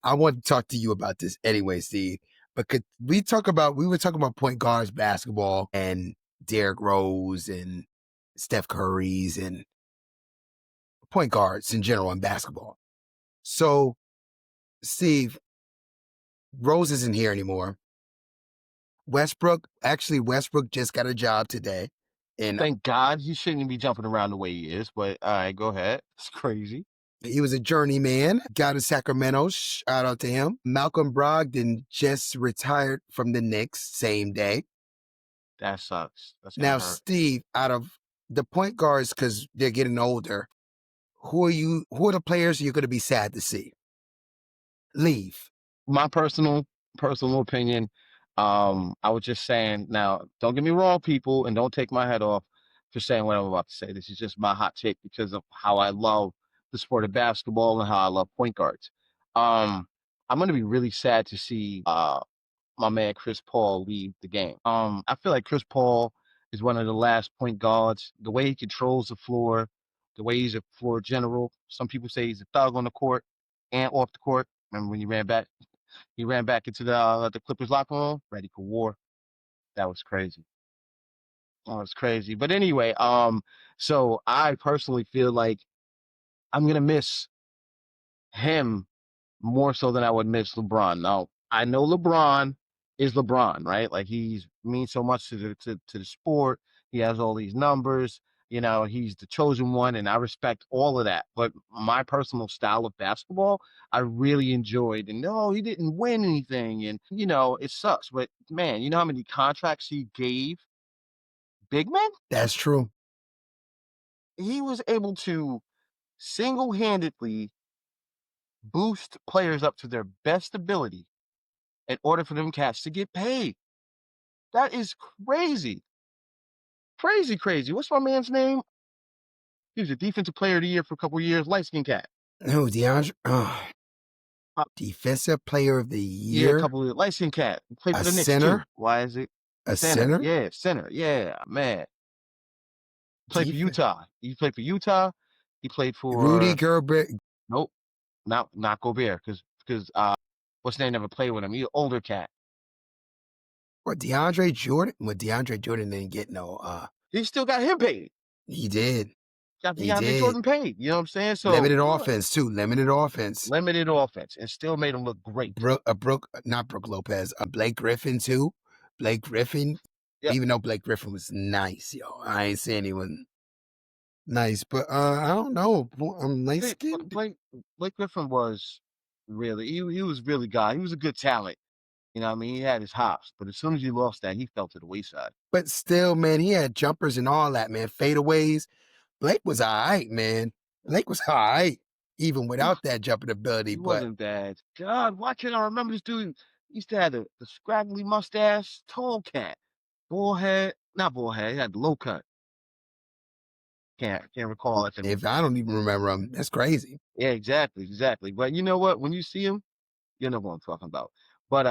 I want to talk to you about this anyway, Steve, because we were talking about point guards basketball and Derrick Rose and Steph Curry's and point guards in general in basketball. So, Steve, Rose isn't here anymore. Westbrook just got a job today. And Thank God he shouldn't be jumping around the way he is, but all right, go ahead. It's crazy. he was a journeyman, got to Sacramento. Shout out to him. Malcolm Brogdon just retired from the Knicks same day. That sucks. That's gonna Now, hurt. Steve, out of the point guards, because they're getting older, who are the players you're going to be sad to see leave? My personal opinion. I was just saying. Now, don't get me wrong, people, and don't take my head off for saying what I'm about to say. This is just my hot take because of how I love the sport of basketball and how I love point guards. Um, I'm gonna be really sad to see my man Chris Paul leave the game. I feel like Chris Paul is one of the last point guards. The way he controls the floor, the way he's a floor general. Some people say he's a thug on the court and off the court. Remember when he ran back? He ran back into the Clippers locker room, ready for war. That was crazy. That was crazy. But anyway, so I personally feel like I'm gonna miss him more so than I would miss LeBron. Now, I know LeBron is LeBron, right? Like he's means so much to the sport. He has all these numbers. He's the chosen one, and I respect all of that. But my personal style of basketball, I really enjoyed. And no, he didn't win anything, and it sucks. But man, you know how many contracts he gave big men? That's true. He was able to single-handedly boost players up to their best ability in order for them cats to get paid. That is crazy. Crazy, crazy. What's my man's name? He was a defensive player of the year for a couple of years, light skin cat. No, DeAndre. Uh, Defensive player of the yeah, a year, couple of light skin cat. He played a for the Knicks too. center, Why is it a center? center, Yeah, center. Yeah, man. Played for defense. Utah. He played for Utah. He played Rudy for Gobert nope, not Gobert because what's his name never played with him. He's an older cat. or DeAndre Jordan. Well, DeAndre Jordan didn't get no. He still got him paid. He did. Got He DeAndre did. Jordan paid. You know what I'm saying? So Limited offense too. Limited offense. limited offense and still made him look great. Not Brooke Lopez. Blake Griffin too. Blake Griffin. Yep. Even though Blake Griffin was nice, I ain't saying he wasn't nice, but I don't know. I'm light skinned. Blake Griffin was really he was really God. He was a good talent. You know what I mean? He had his hops, but as soon as he lost that, he fell to the wayside. But still, man, he had jumpers and all that, man. Fadeaways. Blake was all right, man. Blake was all right, even He, without that jumping ability. he But wasn't bad. God, watching, I remember this dude. He used to have the scraggly mustache, tall cat, bull head, not bull head. He had the low cut. Can't recall it. if I don't even remember him, that's crazy. Yeah, exactly. But you know what? When you see him, you know what I'm talking about. But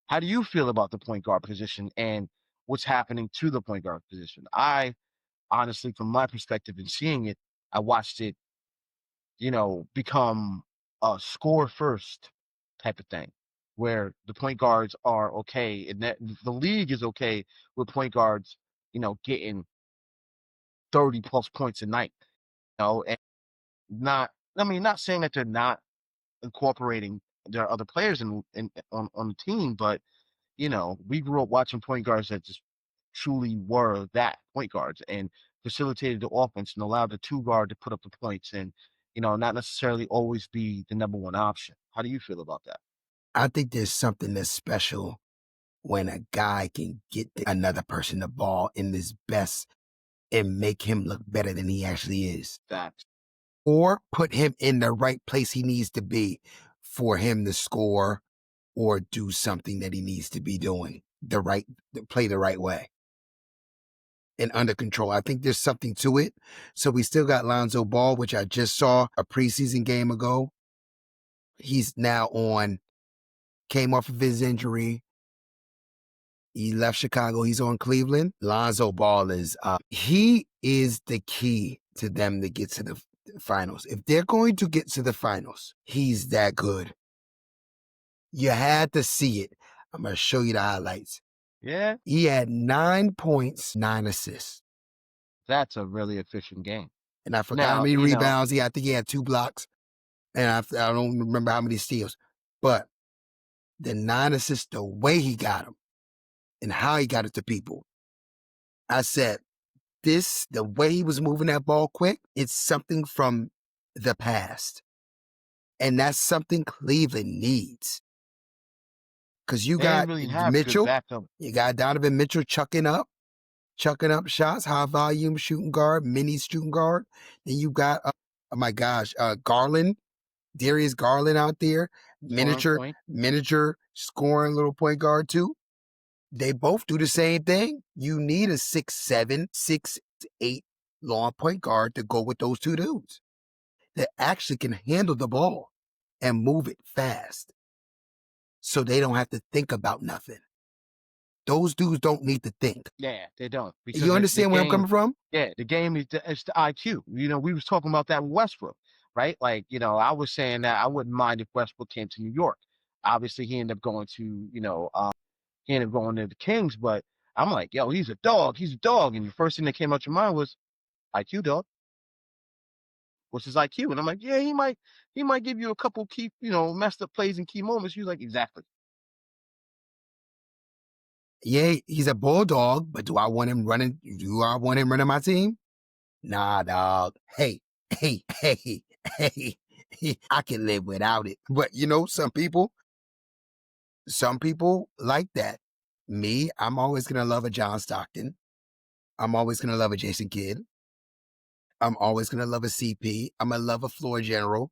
how do you feel about the point guard position and what's happening to the point guard position? I honestly, from my perspective and seeing it, I watched it, become a score first type of thing, where the point guards are okay, and that the league is okay with point guards, getting 30 plus points a night, and not. I mean, not saying that they're not incorporating their other players on the team, but we grew up watching point guards that just truly were that point guards and facilitated the offense and allowed the two guard to put up the points and, not necessarily always be the number one option. How do you feel about that? I think there's something that's special when a guy can get another person the ball in his best and make him look better than he actually is. Facts. Or put him in the right place he needs to be for him to score or do something that he needs to be doing play the right way and under control. I think there's something to it. So we still got Lonzo Ball, which I just saw a preseason game ago. He's now came off of his injury. He left Chicago. He's on Cleveland. Lonzo Ball he is the key to them to get to the finals. If they're going to get to the finals, he's that good. You had to see it. I'm going to show you the highlights. Yeah, He had 9 points, 9 assists. that's a really efficient game. And I forgot how Now, many rebounds. I think he had 2 blocks. And I don't remember how many steals. But the 9 assists, the way he got them and how he got it to people. I said, the way he was moving that ball quick, it's something from the past. And that's something Cleveland needs. Because you they didn't got really have good Mitchell, backup. you got Donovan Mitchell chucking up shots, high volume shooting guard, mini shooting guard. Then you got, oh my gosh, Garland, Darius Garland out there, Scoring point. miniature scoring little point guard too. They both do the same thing. You need a 6'7", 6'8" long point guard to go with those two dudes that actually can handle the ball and move it fast so they don't have to think about nothing. Those dudes don't need to think. Yeah, they don't because You the understand where I'm game. coming from? Yeah, the game is it's the IQ. We was talking about that with Westbrook, right? Like, I was saying that I wouldn't mind if Westbrook came to New York. Obviously, he ended up going to, he ended up going to the Kings, but I'm like, yo, he's a dog. He's a dog. And the first thing that came out your mind was IQ, dog. What's his IQ? And I'm like, yeah, he might give you a couple key, messed up plays and key moments. He was like, exactly. Yeah, he's a bulldog, but do I want him running? Do I want him running my team? Nah, dog. Hey. I can live without it. But some people like that. Me, I'm always gonna love a John Stockton. I'm always gonna love a Jason Kidd. I'm always gonna love a CP. I'm gonna love a floor general.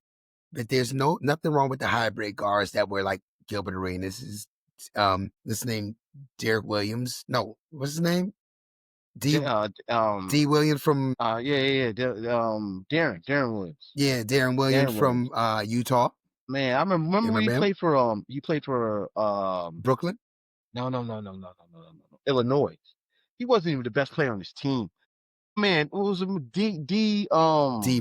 But there's nothing wrong with the hybrid guards that were like Gilbert Arenas. This name Derek Williams. No, what's his name? D D Williams from Darren Williams. Darren Williams Darren from Williams. Utah. Man, I You remember remember him? he played for Brooklyn. no, Illinois. He wasn't even the best player on his team. Man, what was it? D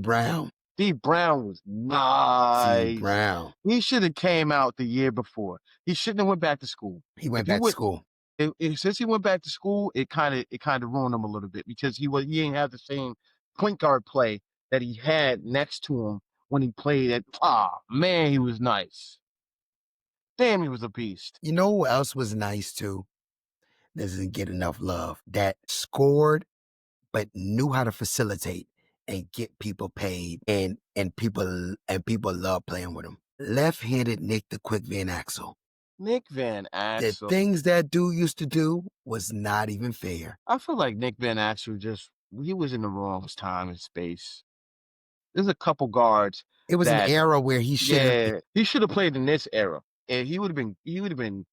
Brown. D Brown was D nice. Brown. He should have came out the year before. He shouldn't have went back to school. He If went he back to would school. since he went back to school, it kind of ruined him a little bit because he didn't have the same point guard play that he had next to him when he played at. Ah, man, he was nice. Damn, he was a beast. You know who else was nice too? Doesn't get enough love. That scored, but knew how to facilitate and get people paid, and people love playing with him. Left-handed Nick the Quick Van Axel. Nick Van The Axel. things that dude used to do was not even fair. I feel like Nick Van Axel he was in the wrong time and space. There's a couple guards It was an that, era where he should have. yeah, he should have played in this era, and he would have been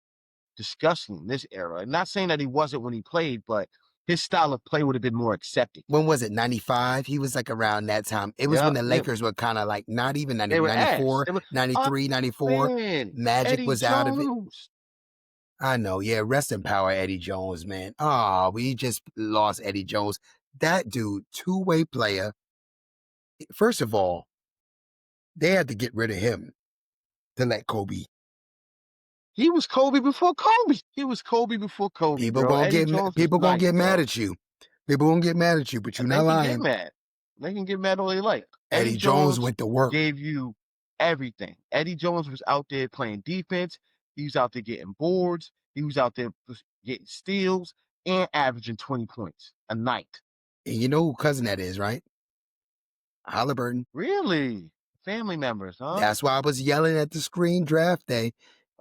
disgusting in this era. And not saying that he wasn't when he played, but his style of play would have been more accepted. When was it? 95? He was like around that time. It was Yeah, when the yeah, Lakers were kind of like not even they 90, were ass. 94, They were, oh 93, 94. man, Magic Eddie was out of it. Jones. I know. Yeah. Rest in power, Eddie Jones, man. Oh, we just lost Eddie Jones. That dude, two-way player. First of all, they had to get rid of him to let Kobe. He was Kobe before Kobe. He was Kobe before Kobe, People bro. gonna Eddie get Jones was people gonna nice, get mad bro. at you. People gonna get mad at you, but you're And not they can get lying. mad. They can get mad all they like. Eddie Eddie Jones Jones went to work. gave you everything. Eddie Jones was out there playing defense. He was out there getting boards. He was out there getting steals and averaging 20 points a night. And you know who cousin that is, right? Halliburton. Really? Family members, huh? That's why I was yelling at the screen draft day,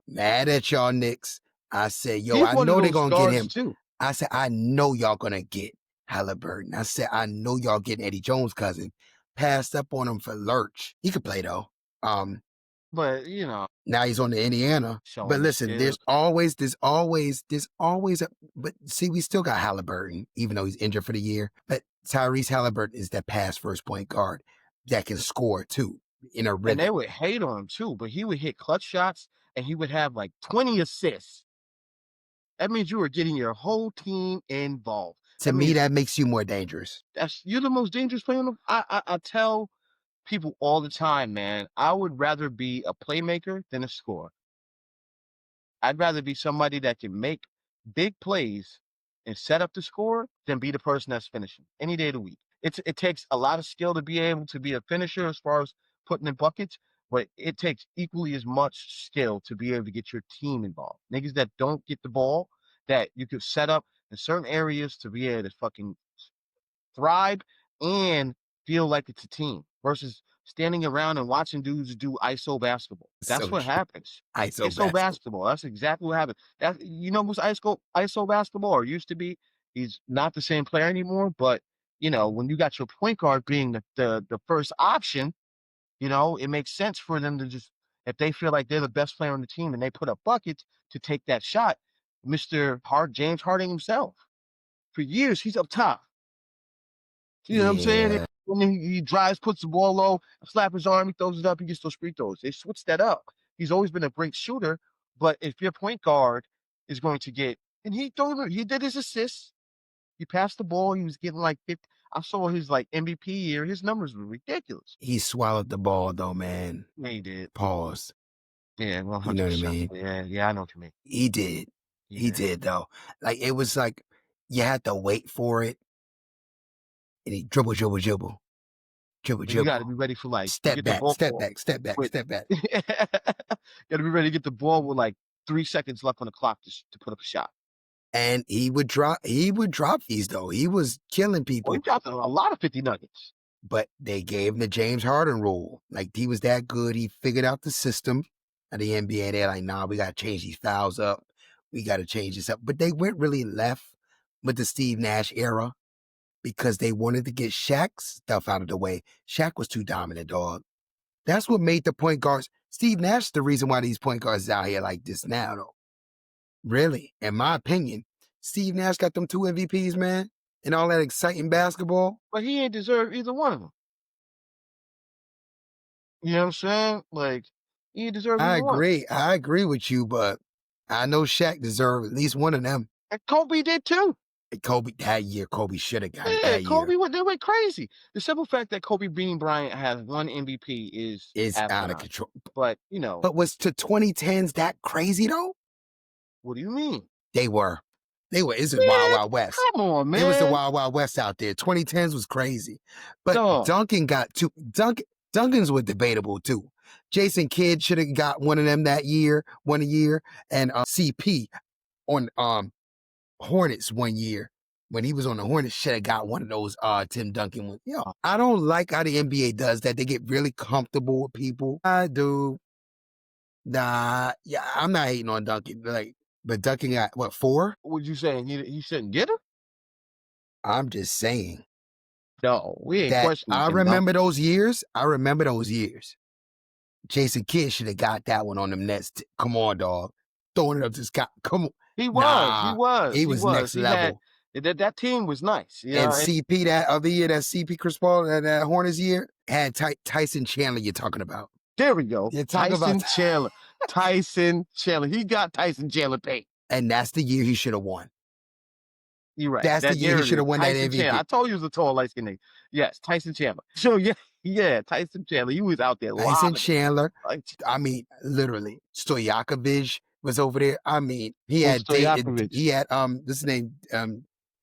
mad at y'all Knicks. I said, yo, He's I one of know they're those gonna get guards him. too. I said, I know y'all gonna get Halliburton. I said, I know y'all getting Eddie Jones' cousin. Passed up on him for Lurch. He could play though. But Now he's on the Indiana. But showing his listen, skills. but see, we still got Halliburton, even though he's injured for the year. But Tyrese Halliburton is that pass first point guard that can score too in a And they rhythm. would hate on him too, but he would hit clutch shots and he would have like 20 assists. That means you were getting your whole team involved. To That me, means that makes you more dangerous. you're the most dangerous player on the. I tell people all the time, man. I would rather be a playmaker than a scorer. I'd rather be somebody that can make big plays and set up the score than be the person that's finishing any day of the week. It takes a lot of skill to be able to be a finisher as far as putting in buckets, but it takes equally as much skill to be able to get your team involved. Niggas that don't get the ball that you could set up in certain areas to be able to fucking thrive and feel like it's a team versus standing around and watching dudes do ISO basketball. That's So what happens. ISO ISO basketball. basketball. That's exactly what happens. That you know who's ISO basketball or used to be. He's not the same player anymore, but you know, when you got your point guard being the first option, you know, it makes sense for them to just if they feel like they're the best player on the team and they put up buckets to take that shot. Mr. James Harding himself. For years, he's up top. You know what I'm saying? Yeah, When he drives, puts the ball low, slap his arm, he throws it up, he gets those free throws. They switched that up. He's always been a great shooter, but if your point guard is going to get, and he did his assists. He passed the ball. He was getting like 50. I saw his like MVP year. His numbers were ridiculous. he swallowed the ball though, man. Yeah, he did. Pause. Yeah, You know what I 100%. mean? Yeah, I know what you mean. He did. He Yeah. did though. Like it was like you had to wait for it, and he dribble, dribble, dribble, dribble, But you got to dribble. be ready for like you Step get the back, ball step back, step back, with. step back. You got to be ready to get the ball with like 3 seconds left on the clock to put up a shot. And he would drop these though. He was killing Well, he people. dropped a lot of 50 nuggets. But they gave him the James Harden rule. Like he was that good. He figured out the system of the NBA. They're like, nah, we got to change these fouls up. We got to change this up. But they went really left with the Steve Nash era because they wanted to get Shaq's stuff out of the way. Shaq was too dominant, dog. That's what made the point guards. Steve Nash is the reason why these point guards is out here like this now, though. Really, in my opinion, Steve Nash got them 2 MVPs, man, and all that exciting basketball. But he ain't deserve either one of them. You know what I'm saying? Like, he ain't deserve I either one. agree. I agree with you, but I know Shaq deserved at least one of them. And Kobe did too. And Kobe that year, Kobe should have got it Yeah, that year. they went crazy. The simple fact that Kobe Bean Bryant has one MVP is It's out of asinine. control. But, you know, But was to 2010s that crazy though? what do you mean? They were. It's a Wild Man, Wild West. come on, man. It was the Wild Wild West out there. 2010s was crazy. But Dog. Duncan got two. Duncan's was debatable too. Jason Kidd should have got one of them that year, one a year, and CP on Hornets one year. When he was on the Hornets, should have got one of those Tim Duncan ones. Yo, I don't like how the NBA does that. They get really comfortable with people. I do. Nah, yeah, I'm not hating on Duncan. Like, but Duncan got what, 4? What you saying? He shouldn't get her? I'm just saying No, we ain't that questioning I Tim remember Duncan. those years. I remember those years. Jason Kidd should have got that one on them Nets. Come on, dog. Throwing it up to Scott. Come on. He Nah, was. he was next level. That team was nice. You And know, CP that other year, that CP Chris Paul, that Hornets year, had Tyson Chandler you're talking about. there we go. You're talking Tyson about Chandler. Tyson Chandler. He got Tyson Chandler paid. And that's the year he should have won. You're right. That's the year he should have won that Tyson MVP. Chandler. I told you he was a tall, light skinned nigga. Yes, Tyson Chandler. So yeah, Tyson Chandler. He was out there. Tyson Chandler. Like, I mean, literally, Stojakovic was over there. I mean, he had Stojakovic. he had this name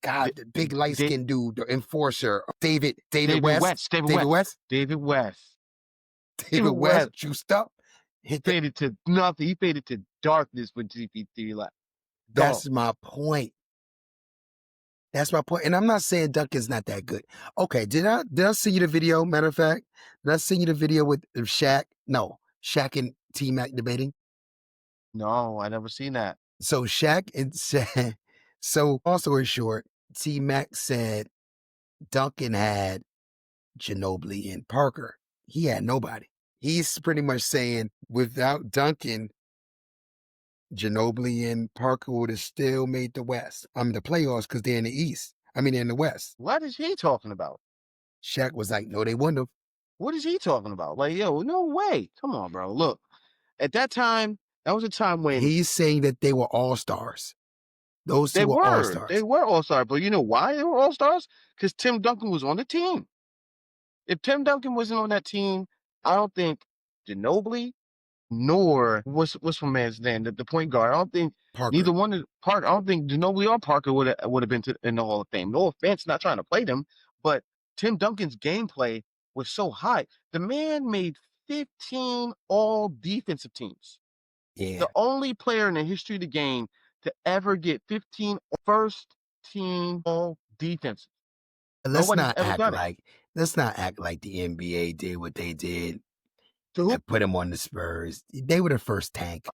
God, the big light skinned dude, the enforcer, David West. David West Juiced up. faded to nothing. He faded to darkness when GPT left. That's my point. That's my point. And I'm not saying Duncan's not that good. Okay, did I send you the video, matter of fact? Did I send you the video with Shaq? No, Shaq and T-Mac debating? No, I never seen that. So Shaq and said, so long story short, T-Mac said Duncan had Ginobili and Parker. He had nobody. He's pretty much saying without Duncan, Ginobili and Parker would have still made the West. The playoffs because they're in the East. They're in the West. What is he talking about? Shaq was like, no, they wouldn't have. What is he talking about? Like, yo, no way. Come on, bro. Look, at that time, that was a time when he's saying that they were all-stars. Those two were all-stars. They were all-stars. But you know why they were all-stars? Because Tim Duncan was on the team. If Tim Duncan wasn't on that team, I don't think Ginobili, nor what's my man's name, the point guard. I don't think neither Parker. one of Park. I don't think Ginobili or Parker would have been in the Hall of Fame. No offense, not trying to play them, but Tim Duncan's gameplay was so high. The man made 15 all defensive teams. Yeah. The only player in the history of the game to ever get 15 first team all defenses. Let's Nobody's not ever act done it. like let's not act like the NBA did what they did To who? and put him on the Spurs. They were the first tank.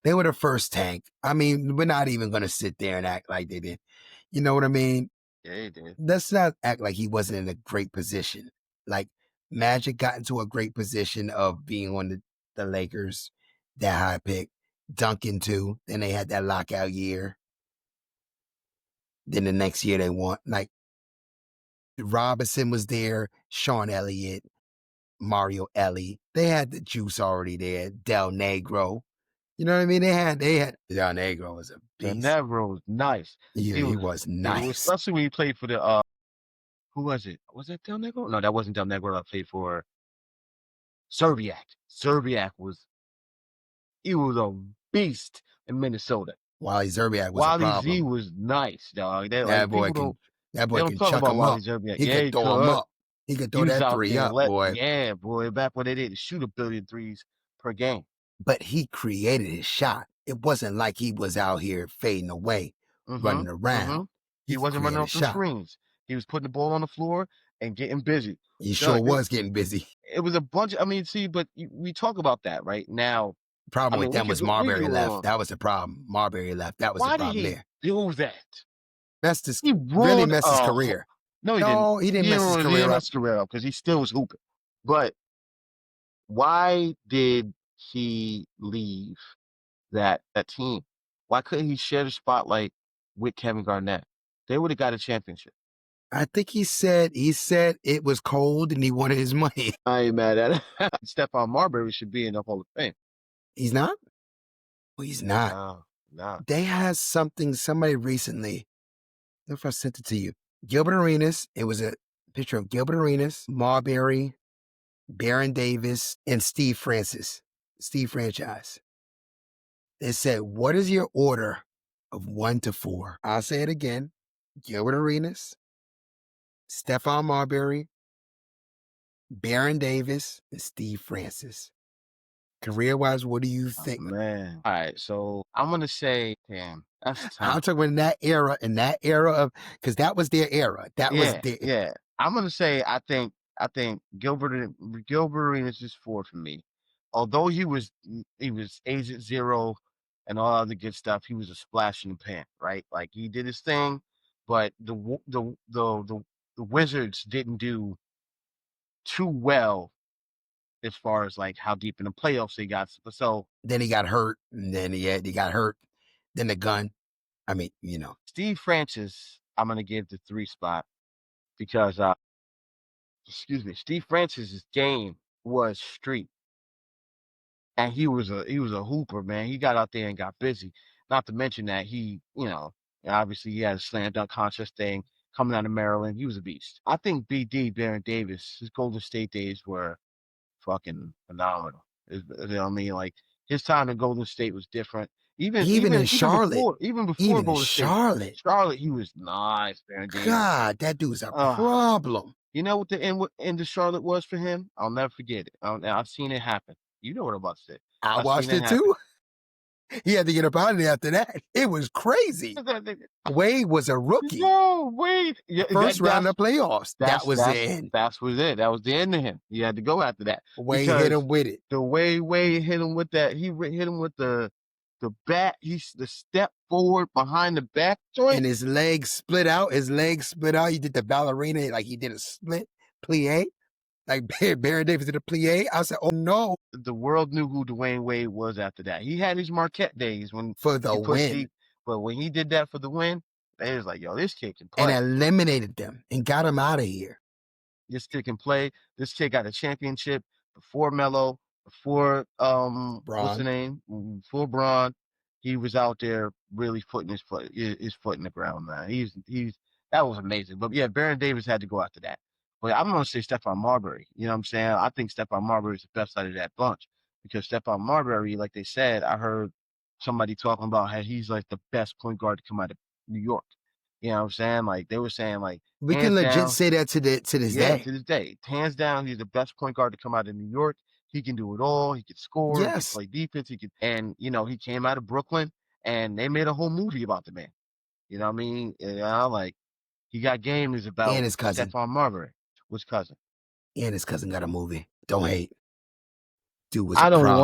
They were the first tank. I mean, we're not even gonna sit there and act like they did. You know what I mean? Yeah, he did. Let's not act like he wasn't in a great position. Like Magic got into a great position of being on the Lakers, that high pick. Duncan too. Then they had that lockout year. Then the next year they won. Like Robinson was there, Sean Elliott, Mario Ellie. They had the juice already there. Del Negro. You know what I mean? They had Del Negro was a The beast. Negro was nice. Yeah, He he was, was it was nice. especially when he played for the who was it? Was that Del Negro? No, that wasn't Del Negro. I played for Serbiak. Serbiak was he was a beast in Minnesota. Wally Zerbiak was a Wally Z problem. was nice, dog. They That like boy people can don't that they boy don't can talk chuck about him Wally up. Zerbiak. He Yeah, could he throw him could. up. He could He throw was that out three there and up, let boy. yeah, boy, back when they didn't shoot a billion threes per game. But he created his shot. It wasn't like he was out here fading away, Mm-hmm. running Mm-hmm. around. He He could wasn't create running a off them shot. screens. He was putting the ball on the floor and getting busy. He So sure was getting busy. it was a bunch. I mean, see, but we talk about that right now. I Problem with mean, them was we could Marbury go left. on. That was the problem. Marbury left. That was the Why did problem he there. do that? Messed his He really ruined. messed his career. No, he didn't. No, he didn't mess his He career didn't up. mess his career up because he still was hooping. But why did he leave that team? Why couldn't he share the spotlight with Kevin Garnett? They would have got a championship. I think he said it was cold and he wanted his money. I ain't mad at it. Stephon Marbury should be in the Hall of Fame. He's not? Well, he's not. No, no. They had somebody recently. I don't know if I sent it to you. Gilbert Arenas. It was a picture of Gilbert Arenas, Marbury, Baron Davis, and Steve Francis. Steve Franchise. It said, what is your order of 1 to 4? I'll say it again. Gilbert Arenas, Stephon Marbury, Baron Davis, and Steve Francis. Career-wise, what do you Oh, think? man. All right, so I'm gonna say, damn, that's I'm tough. talking about in that era of, because that was their era. That was Yeah, their, yeah. I'm gonna say I think Gilbert Arenas is 4 for me. Although he was Agent Zero and all other good stuff, he was a splash in the pan, right? Like he did his thing, but the Wizards didn't do too well as far as like how deep in the playoffs they got. So then he got hurt, and then he got hurt. Then the gun. I mean, Steve Francis, I'm gonna give the 3 spot because excuse me, Steve Francis's game was street. And he was a hooper, man. He got out there and got busy. Not to mention that obviously he had a slam dunk contest thing coming out of Maryland. He was a beast. I think BD Baron Davis, his Golden State days were fucking phenomenal. You know what I mean? Like his time in Golden State was different. Even even in even even Charlotte, before even before even in Golden State, Charlotte, Charlotte, he was nice, Baron Davis. God, that dude's a Uh, problem. you know what the end of Charlotte was for him? I'll never forget it. I've seen it happen. You know what I'm about to say. I I've seen watched it it happen. too. He had to get up out of there after that. It was crazy. Wade was a rookie. No, wait. Yeah, First round of playoffs. That that's was the that's end. that's was it. That was the end of him. He had to go after that Wade hit because him with it. the way Wade hit him with that, hit him with the back. He's the step forward behind the back joint. And his legs split out. His legs split out. He did the ballerina, like he did a split plie. Like Baron Davis did a plie. I said, oh no, The world knew who Dwayne Wade was after that. He had his Marquette days when for the he pushed the, win. but when he did that for the win, they was like, yo, this kid can And play. eliminated them and got him out of here. This kid can play. This kid got a championship before Melo, before what's the Braun. name? Before Braun. He was out there really putting his foot in the ground, man. He's that was amazing. But yeah, Baron Davis had to go after that. But I'm gonna say Stephon Marbury. You know what I'm saying? I think Stephon Marbury is the best out of that bunch because Stephon Marbury, like they said, I heard somebody talking about how he's like the best point guard to come out of New York. You know what I'm saying? Like they were saying, like We can hands legit down, say that to this yeah, day. to this day, hands down, he's the best point guard to come out of New York. He can do it all. He can score. He can Yes. play defense. He can, and he came out of Brooklyn, and they made a whole movie about the man. You know what I mean? Like he got game is about And his cousin. Stephon Marbury, which cousin. And his cousin got a movie. Don't hate. Dude was a I don't want problem.